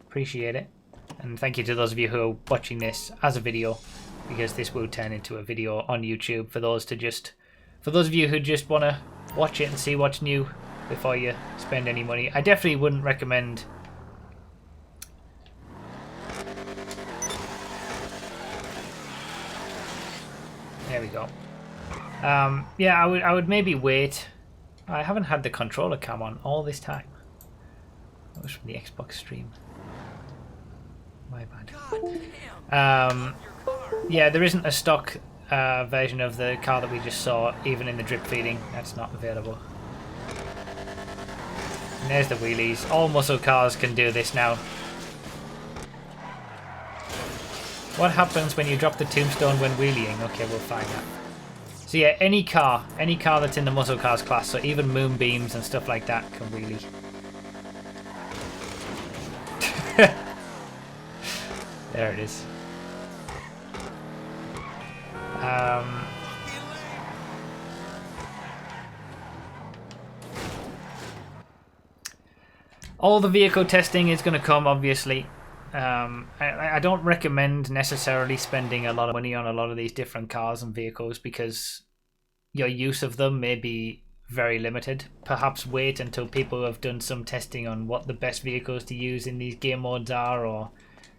S1: Appreciate it. And thank you to those of you who are watching this as a video, because this will turn into a video on YouTube for those of you who just want to watch it and see what's new before you spend any money. I definitely wouldn't recommend there we go. Yeah, I would maybe wait. I haven't had the controller cam on all this time. That was from the Xbox stream. My bad. Yeah, there isn't a stock version of the car that we just saw, even in the drip feeding. That's not available. And there's the wheelies. All muscle cars can do this now. What happens when you drop the tombstone when wheeling? Okay, we'll find that. So yeah, any car that's in the muscle cars class, so even moonbeams and stuff like that can wheelie. There it is. All the vehicle testing is going to come, obviously. I don't recommend necessarily spending a lot of money on a lot of these different cars and vehicles because your use of them may be very limited. Perhaps wait until people have done some testing on what the best vehicles to use in these game modes are, or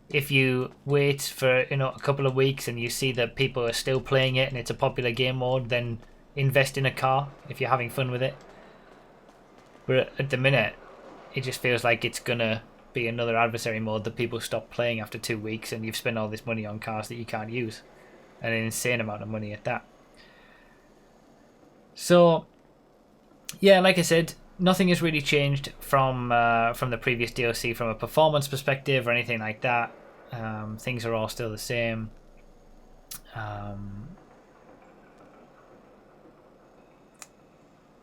S1: if you wait for a couple of weeks and you see that people are still playing it and it's a popular game mode, then invest in a car if you're having fun with it. But at the minute, it just feels like it's gonna be another adversary mode that people stop playing after 2 weeks, and you've spent all this money on cars that you can't use, an insane amount of money at that. So yeah, like I said, nothing has really changed from the previous DLC from a performance perspective or anything like that. Things are all still the same.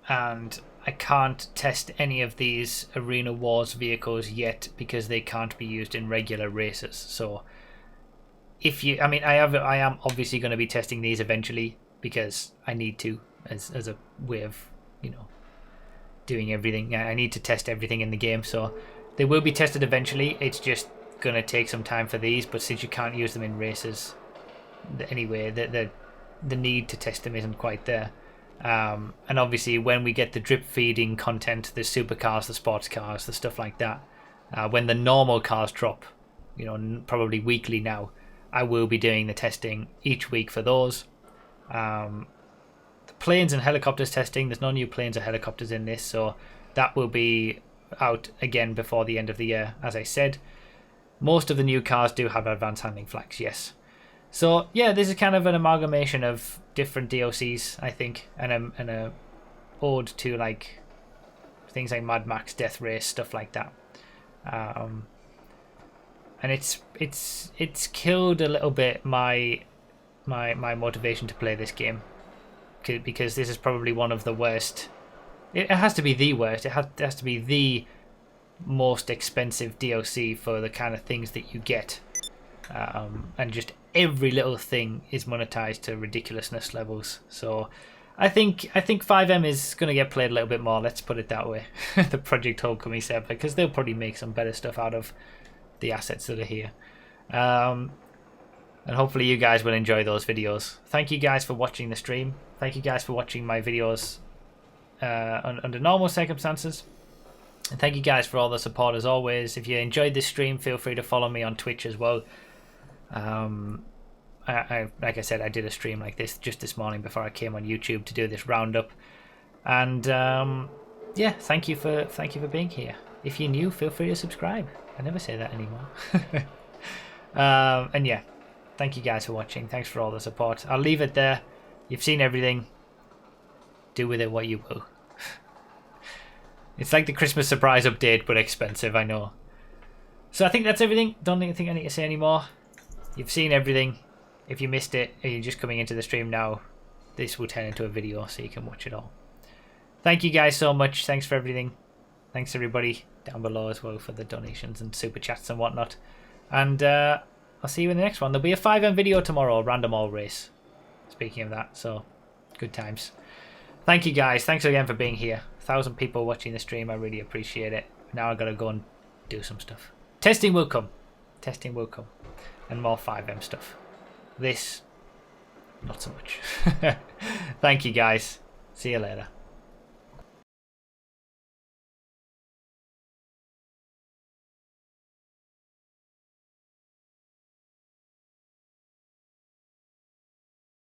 S1: And I can't test any of these Arena Wars vehicles yet because they can't be used in regular races. So if you, I mean, I am obviously going to be testing these eventually because I need to, as a way of, doing everything. I need to test everything in the game, so they will be tested eventually. It's just going to take some time for these, but since you can't use them in races anyway, the need to test them isn't quite there. And obviously when we get the drip feeding content, the supercars, the sports cars, the stuff like that, when the normal cars drop, probably weekly now, I will be doing the testing each week for those. The planes and helicopters testing, there's no new planes or helicopters in this, so that will be out again before the end of the year, as I said. Most of the new cars do have advanced handling flags, yes. So yeah, this is kind of an amalgamation of different DLCs, I think, and a ode to like things like Mad Max, Death Race, stuff like that. And it's killed a little bit my motivation to play this game, because this is probably one of the worst. It has to be the worst. It has to be the most expensive DLC for the kind of things that you get. And just every little thing is monetized to ridiculousness levels. So I think 5M is going to get played a little bit more, let's put it that way. The Project Homecoming server, because they'll probably make some better stuff out of the assets that are here. And hopefully you guys will enjoy those videos. Thank you guys for watching the stream. Thank you guys for watching my videos under normal circumstances. And thank you guys for all the support as always. If you enjoyed this stream, feel free to follow me on Twitch as well. Like I said, I did a stream like this just this morning before I came on YouTube to do this roundup. And yeah, thank you for being here. If you're new, feel free to subscribe. I never say that anymore. And yeah, thank you guys for watching. Thanks for all the support. I'll leave it there. You've seen everything. Do with it what you will. It's like the Christmas surprise update, but expensive, I know. So I think that's everything. Don't think I need to say any more. You've seen everything. If you missed it and you're just coming into the stream now, this will turn into a video so you can watch it all. Thank you guys so much. Thanks for everything. Thanks everybody down below as well for the donations and super chats and whatnot. And I'll see you in the next one. There'll be a 5M video tomorrow, random all race. Speaking of that, so good times. Thank you guys. Thanks again for being here. 1,000 people watching the stream. I really appreciate it. Now I've got to go and do some stuff. Testing will come. Testing will come. And more 5M stuff. This, not so much. Thank you guys. See you later.